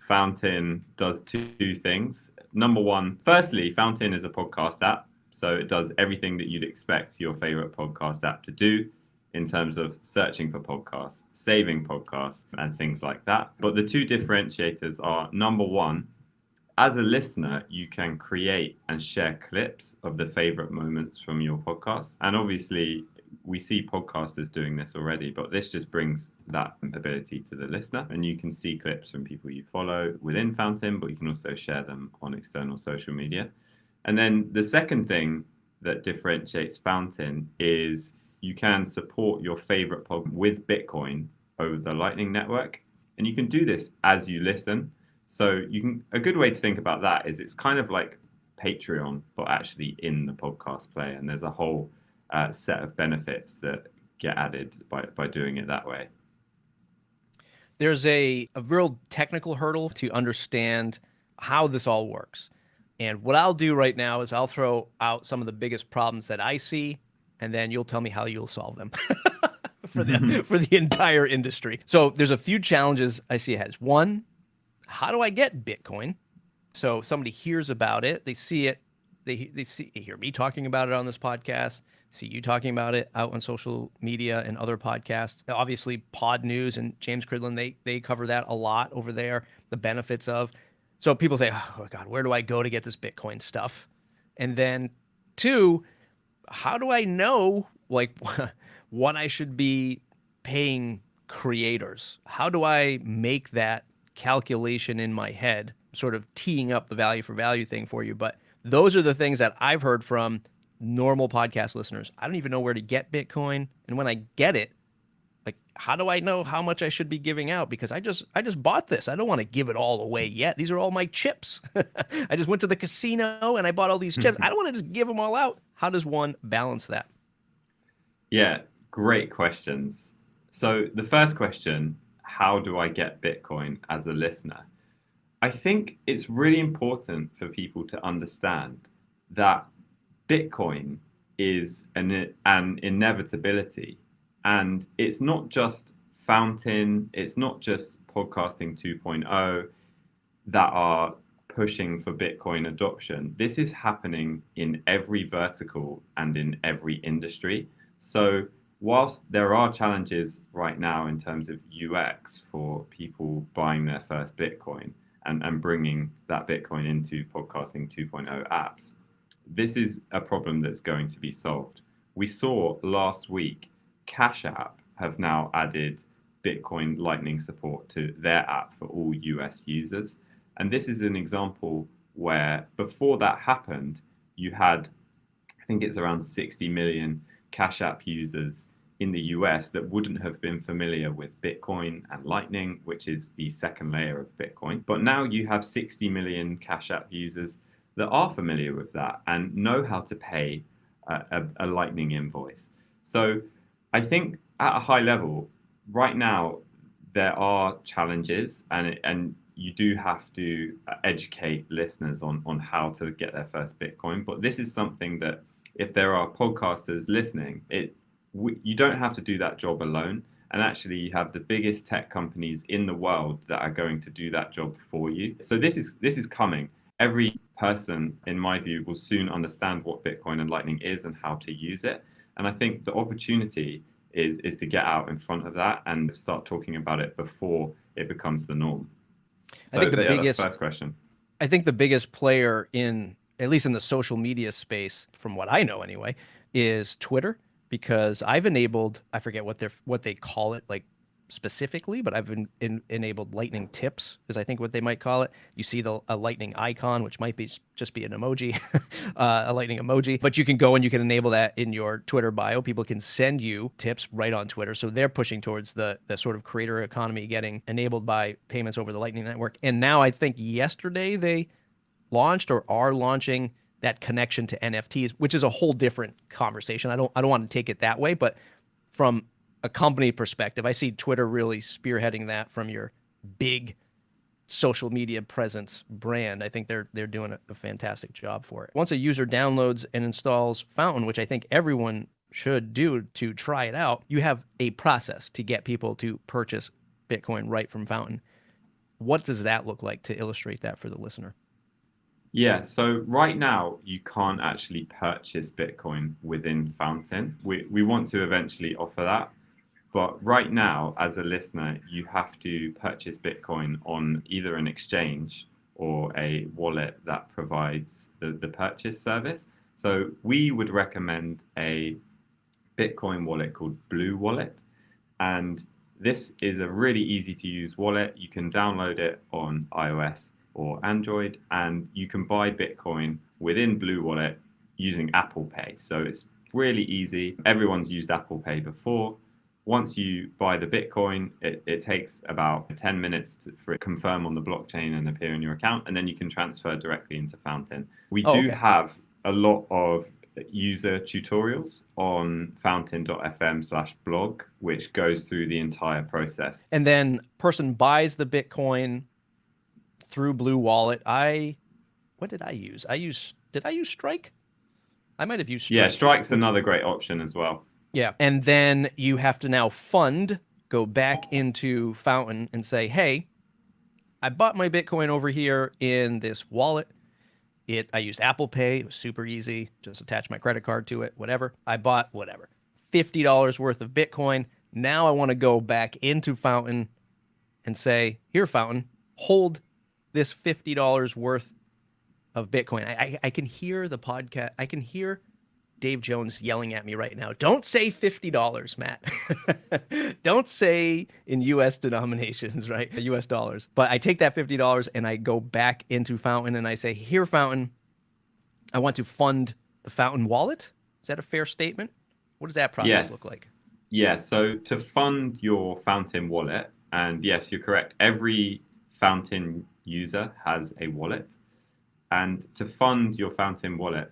Fountain does two things. Number one, firstly, Fountain is a podcast app. So it does everything that you'd expect your favorite podcast app to do in terms of searching for podcasts, saving podcasts, and things like that. But the two differentiators are number one, as a listener, you can create and share clips of the favorite moments from your podcast. And obviously, we see podcasters doing this already, but this just brings that ability to the listener. And you can see clips from people you follow within Fountain, but you can also share them on external social media. And then the second thing that differentiates Fountain is you can support your favorite pod with Bitcoin over the Lightning Network. And you can do this as you listen. So a good way to think about that is it's kind of like Patreon, but actually in the podcast player. And there's a whole set of benefits that get added by doing it that way. There's a real technical hurdle to understand how this all works. And what I'll do right now is I'll throw out some of the biggest problems that I see, and then you'll tell me how you'll solve them for the entire industry. So there's a few challenges I see ahead. One, how do I get Bitcoin? So somebody hears about it, they see it, they hear me talking about it on this podcast, see you talking about it out on social media and other podcasts. Obviously, Pod News and James Cridland, they cover that a lot over there, the benefits of. So people say, oh, God, where do I go to get this Bitcoin stuff? And then two, how do I know like what I should be paying creators? How do I make that calculation in my head, sort of teeing up the value for value thing for you? But those are the things that I've heard from normal podcast listeners. I don't even know where to get Bitcoin. And when I get it, like, how do I know how much I should be giving out? Because I just bought this. I don't want to give it all away yet. These are all my chips. I just went to the casino and I bought all these chips. I don't want to just give them all out. How does one balance that? Yeah, great questions. So the first question, how do I get Bitcoin as a listener? I think it's really important for people to understand that Bitcoin is an inevitability. And it's not just Fountain, it's not just Podcasting 2.0 that are pushing for Bitcoin adoption. This is happening in every vertical and in every industry. So whilst there are challenges right now in terms of UX for people buying their first Bitcoin and bringing that Bitcoin into Podcasting 2.0 apps, this is a problem that's going to be solved. We saw last week Cash App have now added Bitcoin Lightning support to their app for all US users. And this is an example where before that happened, you had, I think it's around 60 million Cash App users in the US that wouldn't have been familiar with Bitcoin and Lightning, which is the second layer of Bitcoin. But now you have 60 million Cash App users that are familiar with that and know how to pay a Lightning invoice. So I think at a high level, right now, there are challenges and you do have to educate listeners on how to get their first Bitcoin. But this is something that if there are podcasters listening, you don't have to do that job alone. And actually, you have the biggest tech companies in the world that are going to do that job for you. So this is coming. Every person, in my view, will soon understand what Bitcoin and Lightning is and how to use it. And I think the opportunity is to get out in front of that and start talking about it before it becomes the norm. So, I think that's the first question. I think the biggest player at least in the social media space, from what I know anyway, is Twitter, because I've enabled, I forget what they call it, like specifically, but I've enabled lightning tips, is I think what they might call it. You see a lightning icon, which might be just be an emoji, a lightning emoji, but you can go and you can enable that in your Twitter bio. People can send you tips right on Twitter. So they're pushing towards the sort of creator economy getting enabled by payments over the Lightning Network. And now I think yesterday they launched or are launching that connection to NFTs, which is a whole different conversation. I don't want to take it that way, but from a company perspective, I see Twitter really spearheading that from your big social media presence brand. I think they're doing a fantastic job for it. Once a user downloads and installs Fountain, which I think everyone should do to try it out, you have a process to get people to purchase Bitcoin right from Fountain. What does that look like to illustrate that for the listener? Yeah, so right now you can't actually purchase Bitcoin within Fountain. We want to eventually offer that. But right now, as a listener, you have to purchase Bitcoin on either an exchange or a wallet that provides the purchase service. So we would recommend a Bitcoin wallet called Blue Wallet. And this is a really easy to use wallet. You can download it on iOS or Android, and you can buy Bitcoin within Blue Wallet using Apple Pay. So it's really easy. Everyone's used Apple Pay before. Once you buy the Bitcoin, it takes about 10 minutes for it to confirm on the blockchain and appear in your account, and then you can transfer directly into Fountain. We Oh, do okay. have a lot of user tutorials on fountain.fm/blog, which goes through the entire process. And then person buys the Bitcoin through Blue Wallet. What did I use? Did I use Strike? I might have used Yeah, Strike. Strike's another great option as well. Yeah. And then you have to now go back into Fountain and say, hey, I bought my Bitcoin over here in this wallet. I used Apple Pay. It was super easy. Just attach my credit card to it, whatever. I bought whatever. $50 worth of Bitcoin. Now I want to go back into Fountain and say, here, Fountain, hold this $50 worth of Bitcoin. I can hear the podcast. I can hear Dave Jones yelling at me right now. Don't say $50, Matt. Don't say in US denominations, right? US dollars. But I take that $50 and I go back into Fountain and I say, here, Fountain, I want to fund the Fountain wallet. Is that a fair statement? What does that process look Yes. like? Yeah, so to fund your Fountain wallet, and yes, you're correct, every Fountain user has a wallet. And to fund your Fountain wallet,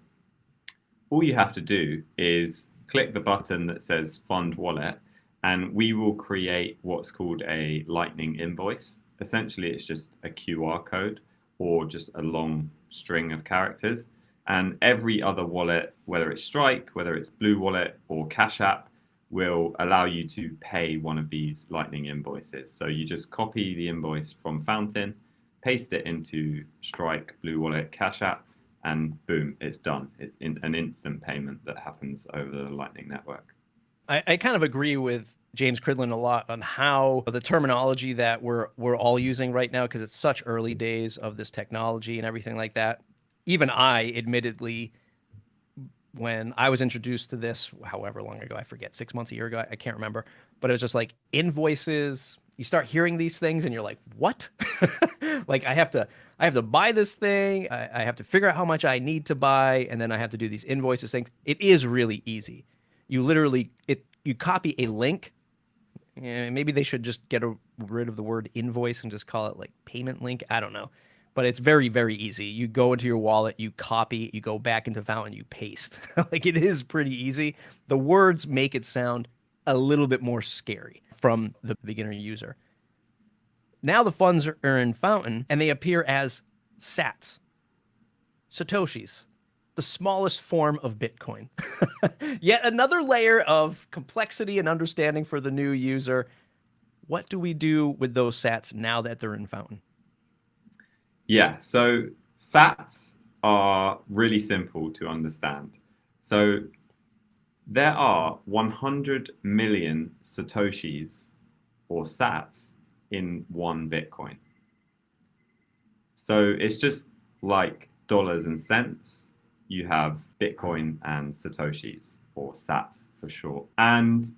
all you have to do is click the button that says Fund Wallet, and we will create what's called a Lightning invoice. Essentially, it's just a QR code or just a long string of characters. And every other wallet, whether it's Strike, whether it's Blue Wallet or Cash App, will allow you to pay one of these Lightning invoices. So you just copy the invoice from Fountain, paste it into Strike, Blue Wallet, Cash App, and boom, it's done. It's an instant payment that happens over the Lightning Network. I kind of agree with James Cridlin a lot on how the terminology that we're all using right now, because it's such early days of this technology and everything like that. Even I, admittedly, when I was introduced to this, however long ago, I forget, 6 months, a year ago, I can't remember, but it was just like invoices. You start hearing these things and you're like, what? Like I have to buy this thing. I have to figure out how much I need to buy. And then I have to do these invoices things. It is really easy. You copy a link. Maybe they should just rid of the word invoice and just call it like payment link. I don't know. But it's very, very easy. You go into your wallet, you copy, you go back into Fountain, you paste. Like it is pretty easy. The words make it sound a little bit more scary from the beginner user. Now the funds are in Fountain and they appear as sats, Satoshis, the smallest form of Bitcoin. Yet another layer of complexity and understanding for the new user. What do we do with those sats now that they're in Fountain? Yeah, so sats are really simple to understand. So there are 100 million Satoshis or sats in one Bitcoin. So it's just like dollars and cents. You have Bitcoin and Satoshis, or sats for short. And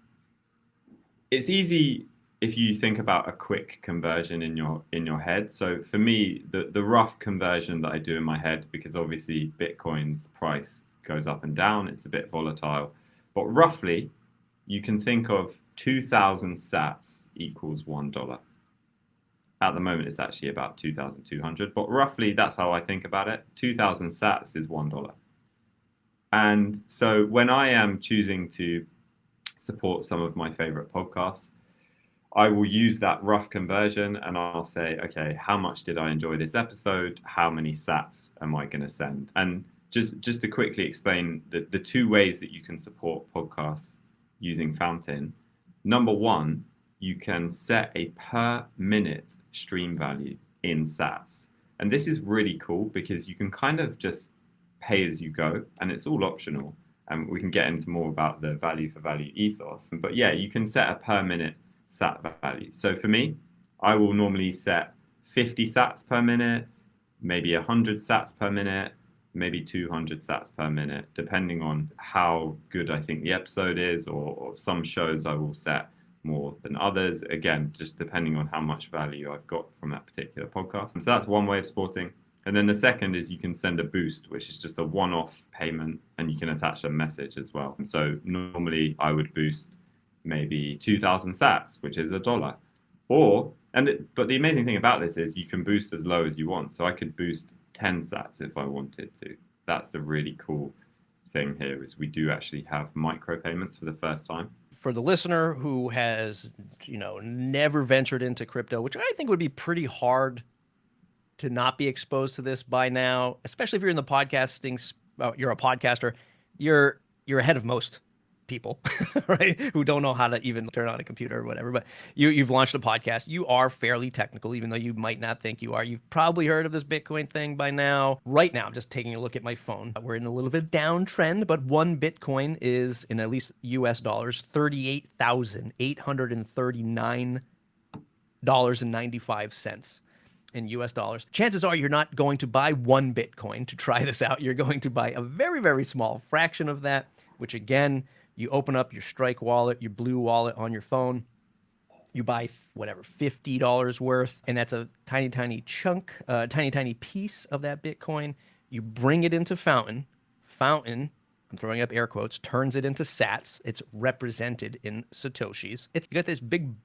it's easy if you think about a quick conversion in your head. So for me, the rough conversion that I do in my head, because obviously Bitcoin's price goes up and down, it's a bit volatile, but roughly you can think of 2,000 sats equals $1. At the moment, it's actually about 2,200, but roughly that's how I think about it. 2,000 sats is $1. And so when I am choosing to support some of my favorite podcasts, I will use that rough conversion and I'll say, okay, how much did I enjoy this episode? How many sats am I going to send? And just to quickly explain the two ways that you can support podcasts using Fountain. Number one, you can set a per minute stream value in sats. And this is really cool because you can kind of just pay as you go, and it's all optional. And we can get into more about the value for value ethos. But yeah, you can set a per minute sat value. So for me, I will normally set 50 sats per minute, maybe 100 sats per minute, maybe 200 sats per minute, depending on how good I think the episode is, or some shows I will set more than others. Again, just depending on how much value I've got from that particular podcast. And so that's one way of sporting. And then the second is you can send a boost, which is just a one-off payment, and you can attach a message as well. And so normally I would boost maybe 2,000 sats, which is $1. But the amazing thing about this is you can boost as low as you want. So I could boost 10 sats if I wanted to. That's the really cool thing here, is we do actually have micropayments for the first time. For the listener who has, never ventured into crypto, which I think would be pretty hard to not be exposed to this by now, especially if you're in the podcasting, you're a podcaster, you're ahead of most people, right? Who don't know how to even turn on a computer or whatever. But you've launched a podcast. You are fairly technical, even though you might not think you are. You've probably heard of this Bitcoin thing by now. Right now, I'm just taking a look at my phone. We're in a little bit of downtrend, but one Bitcoin is, in at least US dollars, $38,839.95 in US dollars. Chances are you're not going to buy one Bitcoin to try this out. You're going to buy a very, very small fraction of that, which again, you open up your Strike wallet, your Blue wallet on your phone, you buy whatever, $50 worth, and that's a tiny, tiny chunk, tiny piece of that Bitcoin. You bring it into Fountain. Fountain, I'm throwing up air quotes, turns it into sats. It's represented in Satoshis. You got this big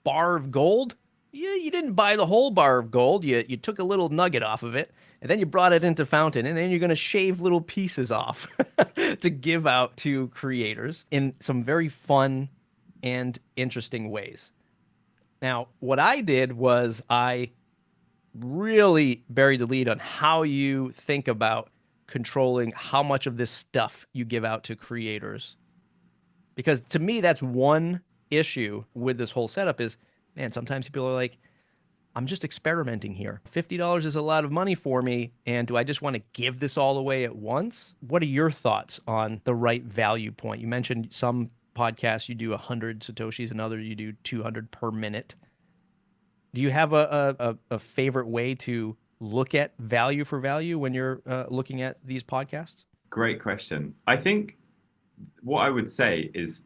bar of gold. You didn't buy the whole bar of gold. You took a little nugget off of it, and then you brought it into Fountain, and then you're going to shave little pieces off to give out to creators in some very fun and interesting ways. Now, what I did was I really buried the lead on how you think about controlling how much of this stuff you give out to creators. Because to me, that's one issue with this whole setup is, man, sometimes people are like, I'm just experimenting here. $50 is a lot of money for me, and do I just want to give this all away at once? What are your thoughts on the right value point? You mentioned some podcasts you do 100 Satoshis, and others you do 200 per minute. Do you have a favorite way to look at value for value when you're looking at these podcasts? Great question. I think what I would say is,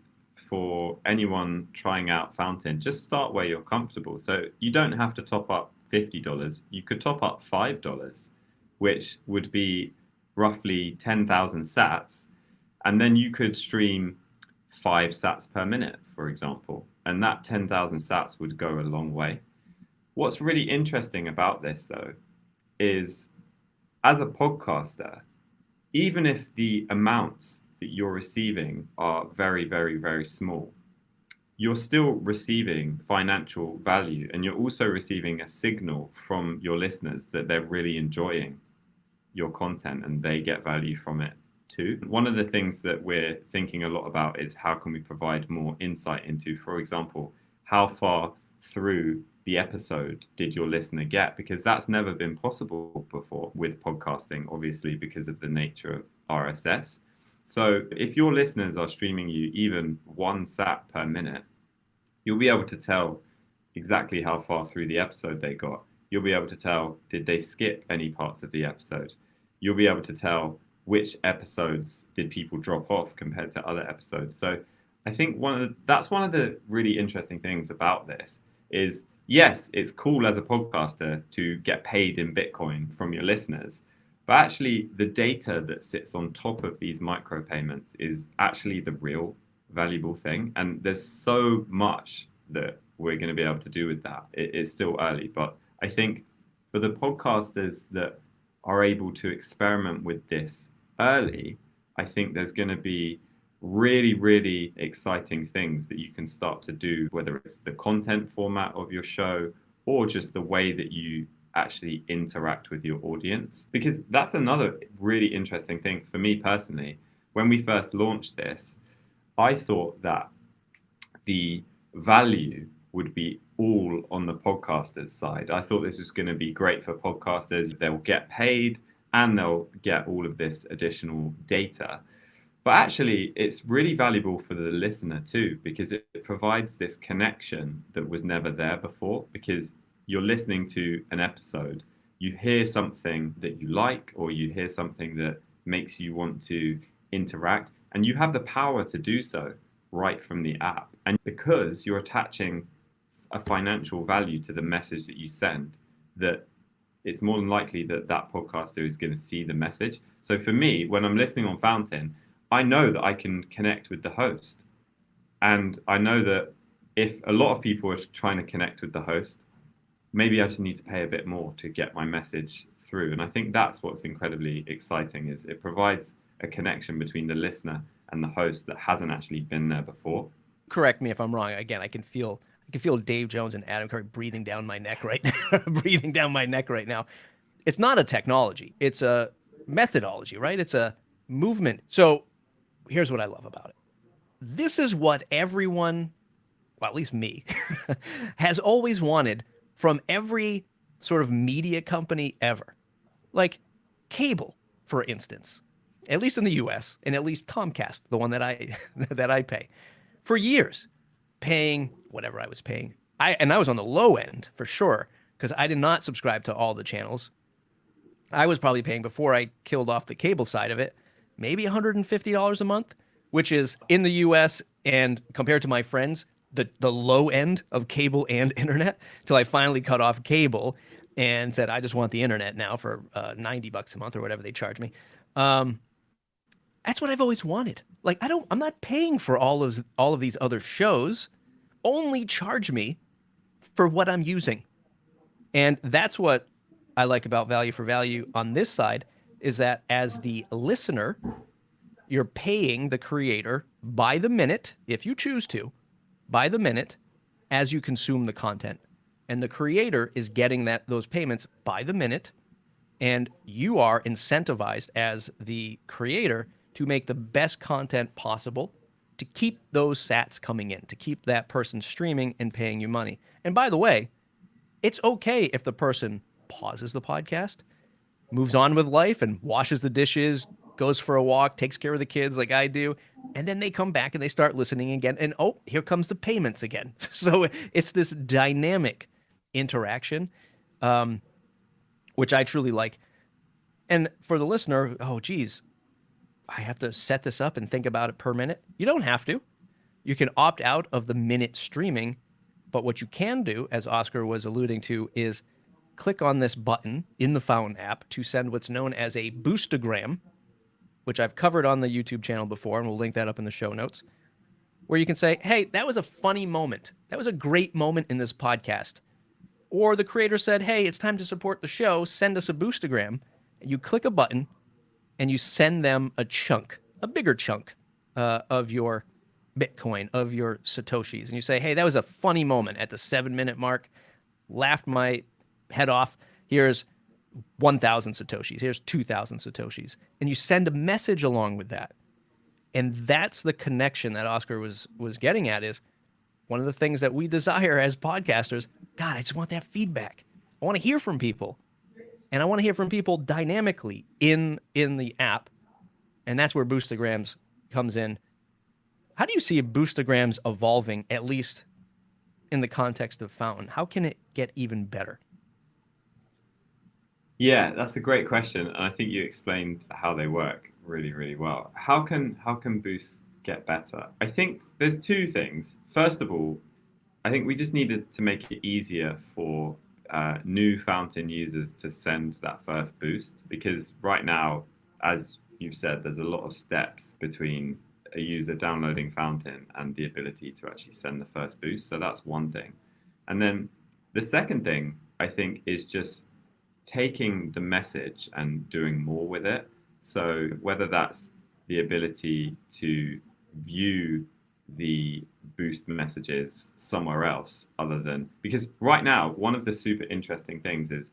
for anyone trying out Fountain, just start where you're comfortable. So you don't have to top up $50. You could top up $5, which would be roughly 10,000 sats. And then you could stream 5 sats per minute, for example. And that 10,000 sats would go a long way. What's really interesting about this, though, is as a podcaster, even if the amounts that you're receiving are very, very, very small, you're still receiving financial value, and you're also receiving a signal from your listeners that they're really enjoying your content and they get value from it too. One of the things that we're thinking a lot about is how can we provide more insight into, for example, how far through the episode did your listener get? Because that's never been possible before with podcasting, obviously, because of the nature of RSS. So if your listeners are streaming you even 1 sat per minute, you'll be able to tell exactly how far through the episode they got. You'll be able to tell, did they skip any parts of the episode? You'll be able to tell which episodes did people drop off compared to other episodes. So I think that's one of the really interesting things about this is, yes, it's cool as a podcaster to get paid in Bitcoin from your listeners, but actually the data that sits on top of these micropayments is actually the real valuable thing. And there's so much that we're going to be able to do with that. It's still early, but I think for the podcasters that are able to experiment with this early, I think there's going to be really, really exciting things that you can start to do, whether it's the content format of your show or just the way that you actually interact with your audience. Because that's another really interesting thing for me personally. When we first launched this, I thought that the value would be all on the podcasters' side. I thought this was going to be great for podcasters. They'll get paid and they'll get all of this additional data. But actually, it's really valuable for the listener too, because it provides this connection that was never there before. Because you're listening to an episode, you hear something that you like, or you hear something that makes you want to interact, and you have the power to do so right from the app. And because you're attaching a financial value to the message that you send, that it's more than likely that that podcaster is going to see the message. So for me, when I'm listening on Fountain, I know that I can connect with the host. And I know that if a lot of people are trying to connect with the host, maybe I just need to pay a bit more to get my message through. And I think that's what's incredibly exciting, is it provides a connection between the listener and the host that hasn't actually been there before. Correct me if I'm wrong. Again, I can feel Dave Jones and Adam Curry breathing down my neck right now. Breathing down my neck right now. It's not a technology. It's a methodology, right? It's a movement. So here's what I love about it. This is what everyone, well, at least me, has always wanted from every sort of media company ever. Like cable, for instance, at least in the US, and at least Comcast, the one that I pay, for years, paying whatever I was paying. I was on the low end for sure, because I did not subscribe to all the channels. I was probably paying, before I killed off the cable side of it, maybe $150 a month, which is in the US, and compared to my friends, the low end of cable and internet, till I finally cut off cable and said, I just want the internet now for $90 a month or whatever they charge me. That's what I've always wanted. Like, I'm not paying for all of these other shows. Only charge me for what I'm using. And that's what I like about value for value on this side, is that as the listener, you're paying the creator by the minute, if you choose to, by the minute, as you consume the content. And the creator is getting those payments by the minute, and you are incentivized as the creator to make the best content possible to keep those sats coming in, to keep that person streaming and paying you money. And by the way, it's okay if the person pauses the podcast, moves on with life, and washes the dishes, goes for a walk, takes care of the kids like I do, and then they come back and they start listening again, and oh, here comes the payments again. So it's this dynamic interaction, which I truly like. And for the listener, oh, geez, I have to set this up and think about it per minute. You don't have to. You can opt out of the minute streaming, but what you can do, as Oscar was alluding to, is click on this button in the Fountain app to send what's known as a Boostogram, which I've covered on the YouTube channel before, and we'll link that up in the show notes, where you can say, hey, that was a funny moment. That was a great moment in this podcast. Or the creator said, hey, it's time to support the show. Send us a Boostogram. And you click a button, and you send them a chunk, a bigger chunk of your Bitcoin, of your Satoshis. And you say, hey, that was a funny moment at the 7-minute mark. Laughed my head off. Here's 1,000 Satoshis. Here's 2,000 Satoshis. And you send a message along with that. And that's the connection that Oscar was getting at, is one of the things that we desire as podcasters. God, I just want that feedback. I want to hear from people. And I want to hear from people dynamically in the app. And that's where Boostograms comes in. How do you see Boostograms evolving, at least in the context of Fountain? How can it get even better? Yeah, that's a great question. And I think you explained how they work really, really well. How can Boost get better? I think there's two things. First of all, I think we just needed to make it easier for new Fountain users to send that first boost, because right now, as you've said, there's a lot of steps between a user downloading Fountain and the ability to actually send the first boost. So that's one thing. And then the second thing, I think, is just taking the message and doing more with it. So whether that's the ability to view the boost messages somewhere else other than, because right now, one of the super interesting things is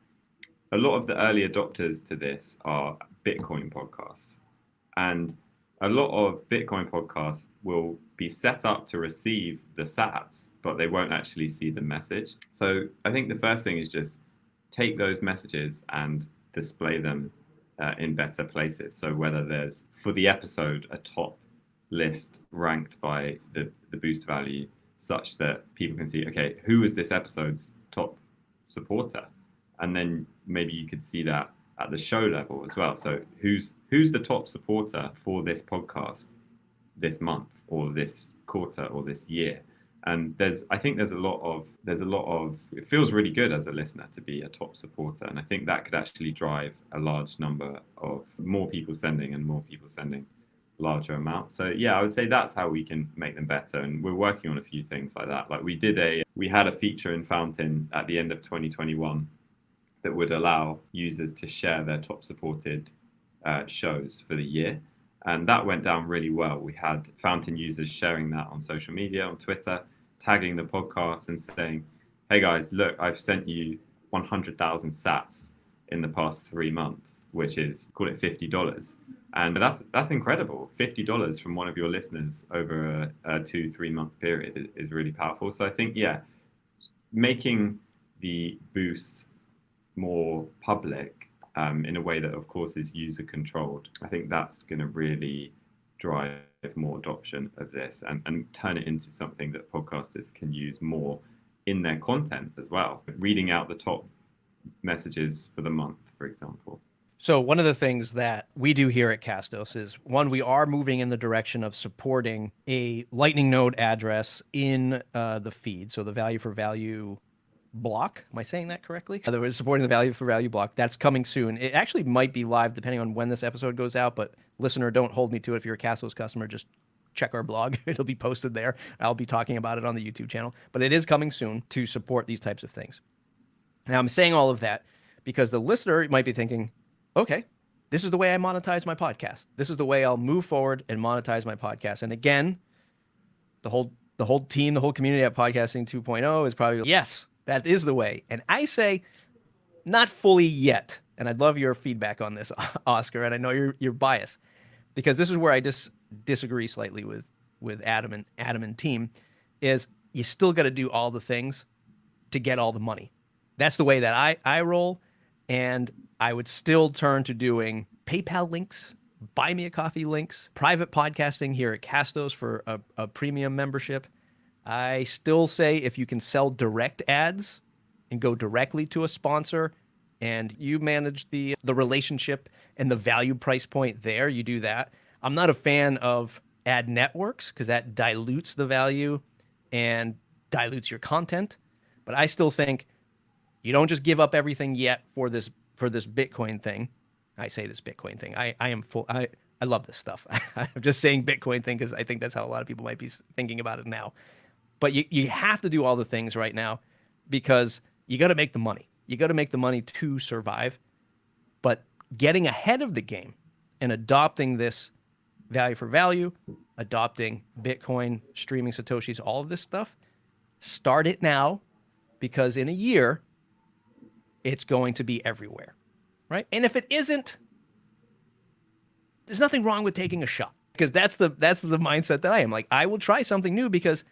a lot of the early adopters to this are Bitcoin podcasts. And a lot of Bitcoin podcasts will be set up to receive the sats, but they won't actually see the message. So I think the first thing is just take those messages and display them in better places. So whether there's, for the episode, a top list ranked by the boost value such that people can see, okay, who is this episode's top supporter? And then maybe you could see that at the show level as well. So who's the top supporter for this podcast this month or this quarter or this year? And I think there's a lot of it feels really good as a listener to be a top supporter, and I think that could actually drive a large number of more people sending larger amounts. So yeah, I would say that's how we can make them better, and we're working on a few things like that. Like we had a feature in Fountain at the end of 2021 that would allow users to share their top supported shows for the year. And that went down really well. We had Fountain users sharing that on social media, on Twitter, tagging the podcast and saying, hey guys, look, I've sent you 100,000 sats in the past 3 months, which is, call it $50. And that's incredible. $50 from one of your listeners over a 2-3 month period is really powerful. So I think, yeah, making the boost more public in a way that, of course, is user controlled, I think that's going to really drive more adoption of this and turn it into something that podcasters can use more in their content as well. Reading out the top messages for the month, for example. So one of the things that we do here at Castos is, one, we are moving in the direction of supporting a Lightning node address in the feed. So the value for value block. Am I saying that correctly? We're supporting the value for value block. That's coming soon. It actually might be live depending on when this episode goes out, but listener, don't hold me to it. If you're a Castos customer, just check our blog. It'll be posted there. I'll be talking about it on the YouTube channel, but it is coming soon to support these types of things. Now, I'm saying all of that because the listener might be thinking, okay, this is the way I monetize my podcast. This is the way I'll move forward and monetize my podcast. And again, the whole team, the whole community at Podcasting 2.0 is probably, yes, that is the way. And I say, not fully yet. And I'd love your feedback on this, Oscar. And I know you're biased, because this is where I disagree slightly with Adam and team. Is you still got to do all the things to get all the money. That's the way that I roll. And I would still turn to doing PayPal links, buy me a coffee links, private podcasting here at Castos for a premium membership. I still say if you can sell direct ads and go directly to a sponsor and you manage the relationship and the value price point there, you do that. I'm not a fan of ad networks because that dilutes the value and dilutes your content. But I still think you don't just give up everything yet for this Bitcoin thing. I say this Bitcoin thing. I am full. I love this stuff. I'm just saying Bitcoin thing because I think that's how a lot of people might be thinking about it now. But you have to do all the things right now because you got to make the money. You got to make the money to survive. But getting ahead of the game and adopting this value for value, adopting Bitcoin, streaming Satoshis, all of this stuff, start it now because in a year, it's going to be everywhere, right? And if it isn't, there's nothing wrong with taking a shot because that's the mindset that I am. Like, I will try something new because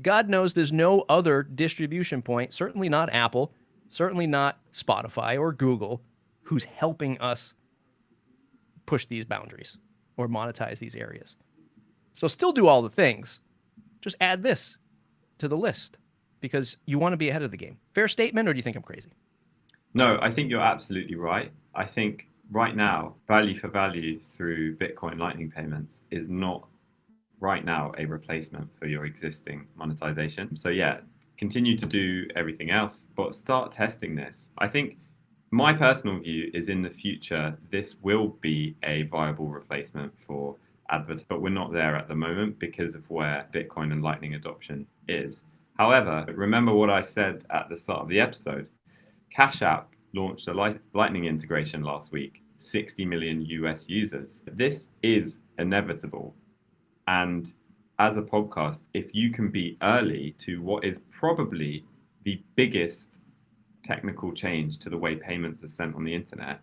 God knows there's no other distribution point, certainly not Apple, certainly not Spotify or Google, who's helping us push these boundaries or monetize these areas. So still do all the things. Just add this to the list because you want to be ahead of the game. Fair statement, or do you think I'm crazy? No, I think you're absolutely right. I think right now, value for value through Bitcoin Lightning payments is not right now a replacement for your existing monetization. So yeah, continue to do everything else, but start testing this. I think my personal view is in the future, this will be a viable replacement for adverts, but we're not there at the moment because of where Bitcoin and Lightning adoption is. However, remember what I said at the start of the episode. Cash App launched a Lightning integration last week, 60 million US users. This is inevitable. And as a podcast, if you can be early to what is probably the biggest technical change to the way payments are sent on the internet,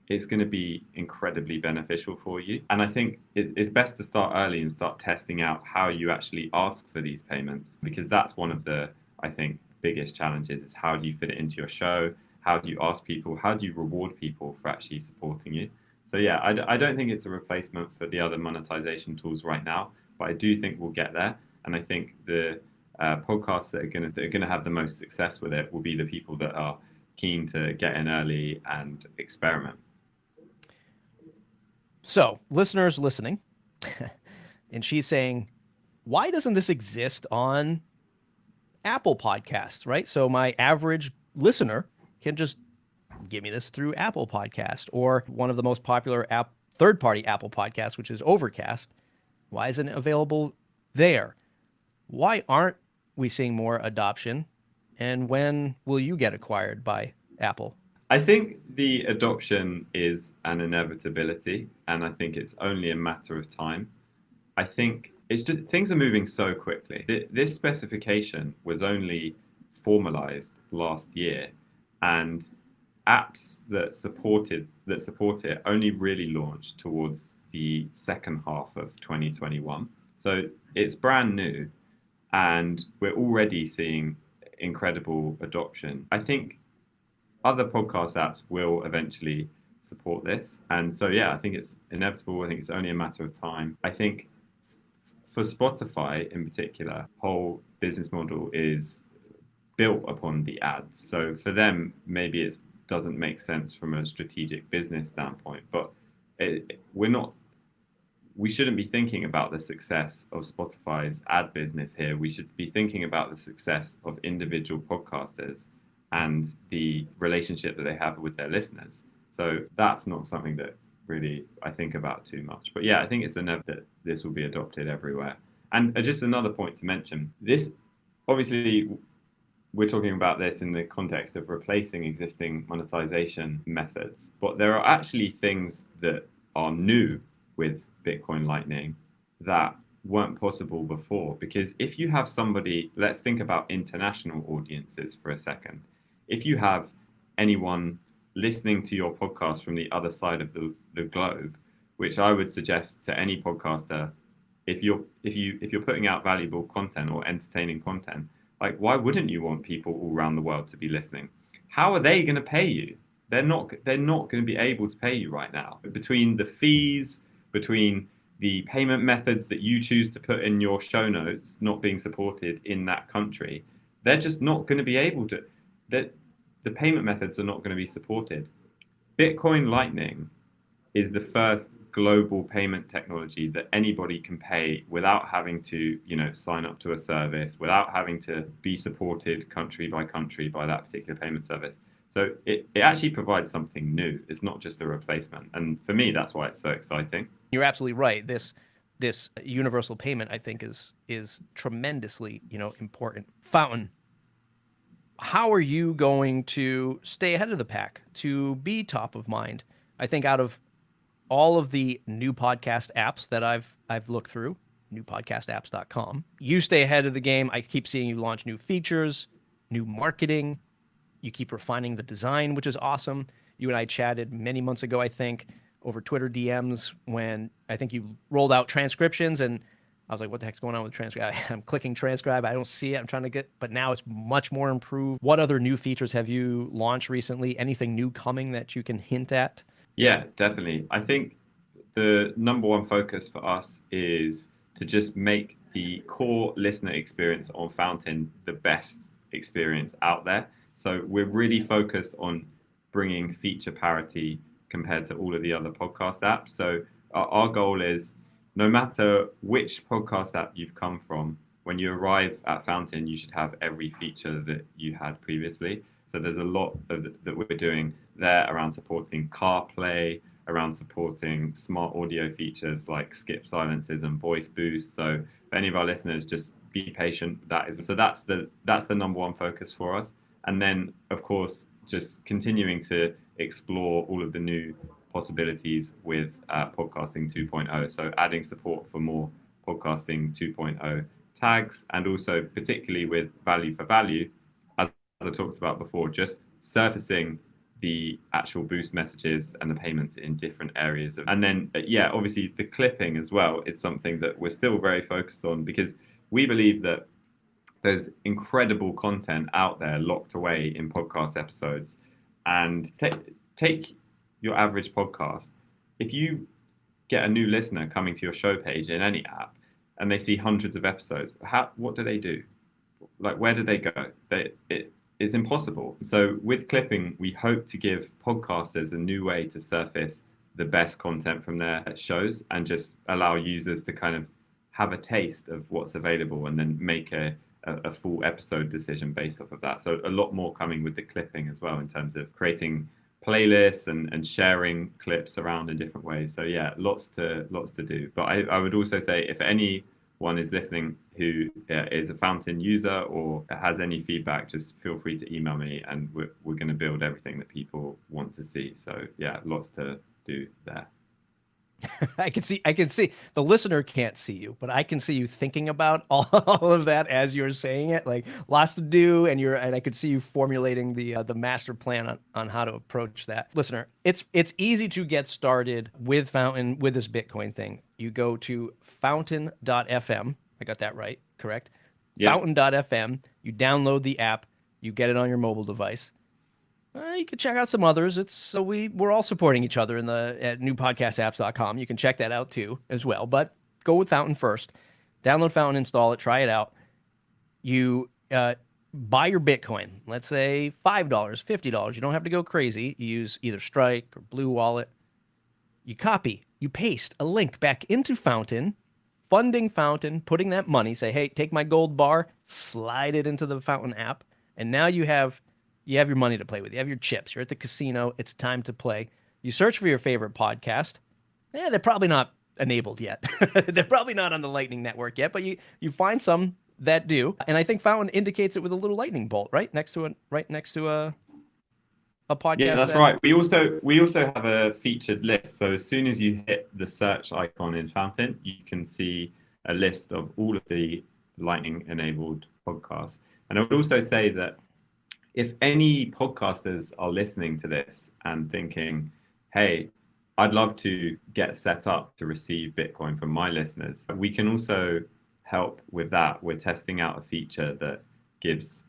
it's going to be incredibly beneficial for you. And I think it's best to start early and start testing out how you actually ask for these payments, because that's one of the, I think, biggest challenges is how do you fit it into your show? How do you ask people? How do you reward people for actually supporting you? So yeah, I don't think it's a replacement for the other monetization tools right now, but I do think we'll get there. And I think the podcasts that are gonna have the most success with it will be the people that are keen to get in early and experiment. So, listeners listening, and she's saying, why doesn't this exist on Apple Podcasts, right? So my average listener can just give me this through Apple Podcast or one of the most popular third-party Apple podcasts, which is Overcast. Why isn't it available there? Why aren't we seeing more adoption? And when will you get acquired by Apple? I think the adoption is an inevitability, and I think it's only a matter of time. I think it's just things are moving so quickly. This specification was only formalized last year, and apps that support it only really launched towards the second half of 2021. So it's brand new, and we're already seeing incredible adoption. I think other podcast apps will eventually support this. And so, yeah, I think it's inevitable. I think it's only a matter of time. I think for Spotify in particular, whole business model is built upon the ads. So for them, maybe it doesn't make sense from a strategic business standpoint, but we shouldn't be thinking about the success of Spotify's ad business here. We should be thinking about the success of individual podcasters and the relationship that they have with their listeners. So that's not something that really I think about too much. But yeah, I think it's inevitable that this will be adopted everywhere. And just another point to mention, this obviously we're talking about this in the context of replacing existing monetization methods, but there are actually things that are new with Bitcoin Lightning that weren't possible before. Because if you have somebody, let's think about international audiences for a second. If you have anyone listening to your podcast from the other side of the globe, which I would suggest to any podcaster, if you're putting out valuable content or entertaining content, like why wouldn't you want people all around the world to be listening? How are they going to pay you? They're not going to be able to pay you right now. Between the fees, between the payment methods that you choose to put in your show notes not being supported in that country, they're just not going to be able to. The payment methods are not going to be supported. Bitcoin Lightning is the first global payment technology that anybody can pay without having to, sign up to a service, without having to be supported country by country by that particular payment service. So it actually provides something new. It's not just a replacement. And for me, that's why it's so exciting. You're absolutely right. This universal payment, I think, is tremendously, important. Fountain, how are you going to stay ahead of the pack to be top of mind? I think out of all of the new podcast apps that I've looked through, newpodcastapps.com, you stay ahead of the game. I keep seeing you launch new features, new marketing. You keep refining the design, which is awesome. You and I chatted many months ago, I think, over Twitter DMs when I think you rolled out transcriptions, and I was like, what the heck's going on with transcribe? I'm clicking transcribe. I don't see it. I'm trying to but now it's much more improved. What other new features have you launched recently? Anything new coming that you can hint at? Yeah, definitely. I think the number one focus for us is to just make the core listener experience on Fountain the best experience out there. So we're really focused on bringing feature parity compared to all of the other podcast apps. So our goal is no matter which podcast app you've come from, when you arrive at Fountain, you should have every feature that you had previously. So there's a lot that we're doing there around supporting CarPlay, around supporting smart audio features like skip silences and voice boost. So for any of our listeners, just be patient. That's the number one focus for us. And then, of course, just continuing to explore all of the new possibilities with Podcasting 2.0. So adding support for more Podcasting 2.0 tags, and also particularly with value for value, as I talked about before, just surfacing the actual boost messages and the payments in different areas. And then, yeah, obviously the clipping as well is something that we're still very focused on, because we believe that there's incredible content out there locked away in podcast episodes. And take your average podcast. If you get a new listener coming to your show page in any app and they see hundreds of episodes, what do they do? Like, where do they go? It's impossible. So with clipping, we hope to give podcasters a new way to surface the best content from their shows and just allow users to kind of have a taste of what's available and then make a full episode decision based off of that. So a lot more coming with the clipping as well, in terms of creating playlists and sharing clips around in different ways. So yeah, lots to do. But I would also say, if anyone is listening who is a Fountain user or has any feedback, just feel free to email me, and we're going to build everything that people want to see. So yeah, lots to do there. I can see the listener can't see you, but I can see you thinking about all of that as you're saying it, like lots to do. And I could see you formulating the master plan on how to approach that. Listener, it's easy to get started with Fountain, with this Bitcoin thing. You go to fountain.fm. I got that right, correct? Yeah. Fountain.fm. You download the app, you get it on your mobile device. You can check out some others. We're all supporting each other at newpodcastapps.com. You can check that out too as well. But go with Fountain first. Download Fountain, install it, try it out. You buy your Bitcoin. Let's say $5, $50. You don't have to go crazy. You use either Strike or Blue Wallet. You copy, you paste a link back into Fountain, funding Fountain, putting that money. Say, hey, take my gold bar, slide it into the Fountain app, and now you have your money to play with. You have your chips. You're at the casino. It's time to play. You search for your favorite podcast. They're probably not enabled yet. They're probably not on the Lightning Network yet, but you find some that do. And I think Fountain indicates it with a little lightning bolt right next to a podcast. Yeah, that's right. We also have a featured list. So as soon as you hit the search icon in Fountain, you can see a list of all of the Lightning enabled podcasts. And I would also say that if any podcasters are listening to this and thinking, hey, I'd love to get set up to receive Bitcoin from my listeners, we can also help with that. We're testing out a feature that gives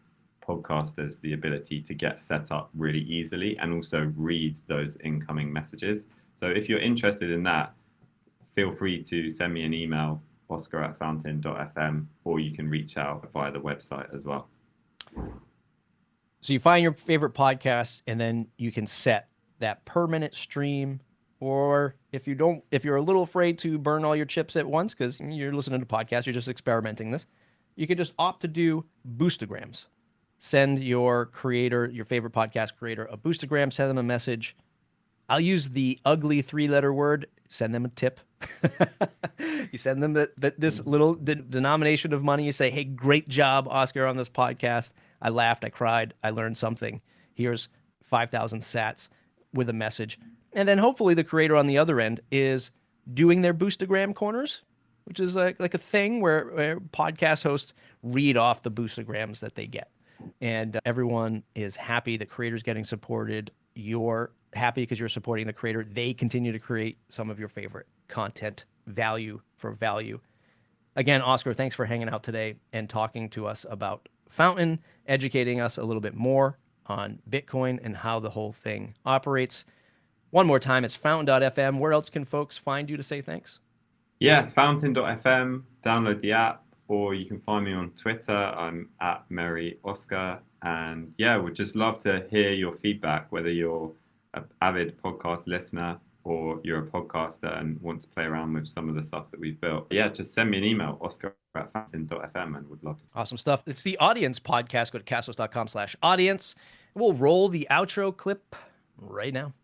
podcasters the ability to get set up really easily and also read those incoming messages. So if you're interested in that, feel free to send me an email, oscar@fountain.fm, or you can reach out via the website as well. So you find your favorite podcasts, and then you can set that per minute stream. Or if you're a little afraid to burn all your chips at once because you're listening to podcasts, you're just experimenting this, you can just opt to do Boostograms. Send your favorite podcast creator, a Boostogram, send them a message. I'll use the ugly 3-letter word, send them a tip. You send them this little denomination of money. You say, hey, great job, Oscar, on this podcast. I laughed, I cried, I learned something. Here's 5,000 sats with a message. And then hopefully the creator on the other end is doing their Boostogram corners, which is like a thing where podcast hosts read off the Boostograms that they get. And everyone is happy. The creator's getting supported. You're happy because you're supporting the creator. They continue to create some of your favorite content, value for value. Again, Oscar, thanks for hanging out today and talking to us about Fountain, educating us a little bit more on Bitcoin and how the whole thing operates. One more time, it's fountain.fm. Where else can folks find you to say thanks? Yeah, fountain.fm, download the app, or you can find me on Twitter. I'm @MerryOscar. And yeah, we'd just love to hear your feedback, whether you're an avid podcast listener or you're a podcaster and want to play around with some of the stuff that we've built. Yeah, just send me an email, oscar@fountain.fm, and would love to. Awesome stuff. It's the Audience Podcast. Go to castos.com/audience. We'll roll the outro clip right now.